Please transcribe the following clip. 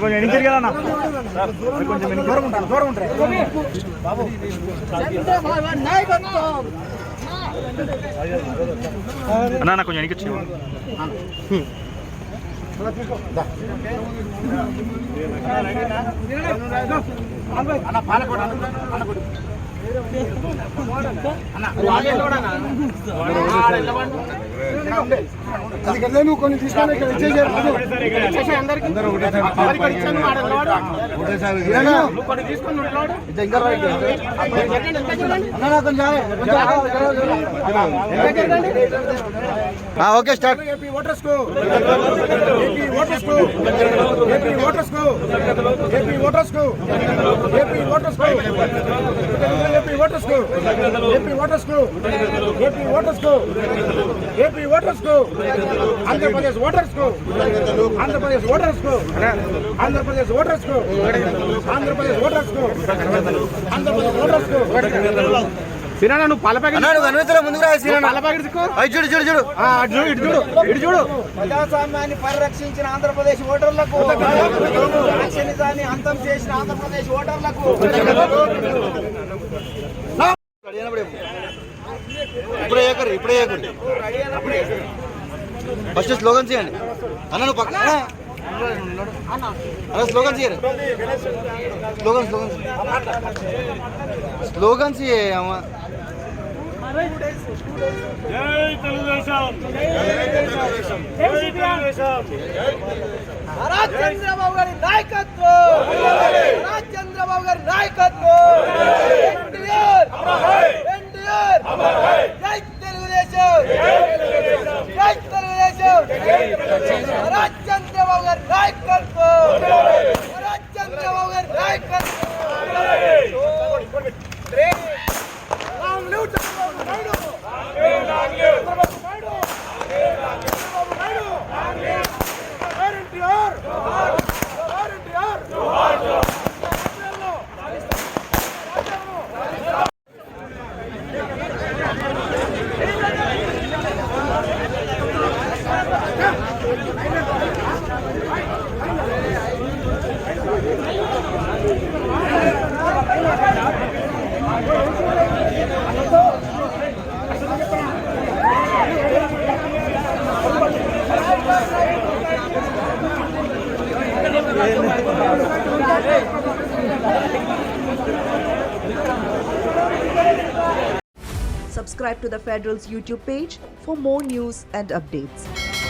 కొంచెం ఎన్నికలు కదా కొంచెం దూరం ఉంటారు బాబు. అన్న కొంచెం ఎన్నిక నువ్వు కొన్ని తీసుకొని ఓకే స్టార్ట్. ఏపీ ఓటర్స్ కు ఏపీ ఓటర్స్ కు ఏపీ ఓటర్స్ కు ఏపీ ఓటర్స్ కు ఏపీ ఓటర్స్ కు ఏపీ ఓటర్స్ కు ఏపీ ఓటర్స్ కు ఏపీ ఓటర్స్ కు ఏపీ ఓటర్స్ కు ఆంధ్రప్రదేశ్ ఓటర్స్ కు ఆంధ్రప్రదేశ్ ఓటర్స్ కు ఆంధ్రప్రదేశ్ ఓటర్స్ కు ఆంధ్రప్రదేశ్ ఓటర్స్ కు ఆంధ్రప్రదేశ్ ఓటర్స్ కు సినా నువ్వు పాల ప్యాకెట్ ముందుకు రా. పాల ప్యాకెట్ చూడు చూడు చూడు ఇటు చూడు ఇటు చూడు. ప్రజాస్వామ్యాన్ని పరిరక్షించిన ఆంధ్రప్రదేశ్ ఓటర్లకు, రాక్షనిజాన్ని అంతం చేసిన ఆంధ్రప్రదేశ్ ఓటర్లకు ఇప్పుడే ఫస్ట్ స్లోగన్స్ చేయండి అన్న. నువ్వు పక్కన స్లోగన్స్ చేయాలి. స్లోగన్స్ అమ్మా. జై తెలుగుదేశం. చంద్రబాబు గారి నాయకత్వం, చంద్రబాబు గారి నాయకత్వం. జై తెలుగుదేశం, జై తెలుగుదేశం. చంద్రబాబు గారి నాయకత్వం, చంద్రబాబు గారి నాయకత్వం. Subscribe to the Federal's YouTube page for more news and updates.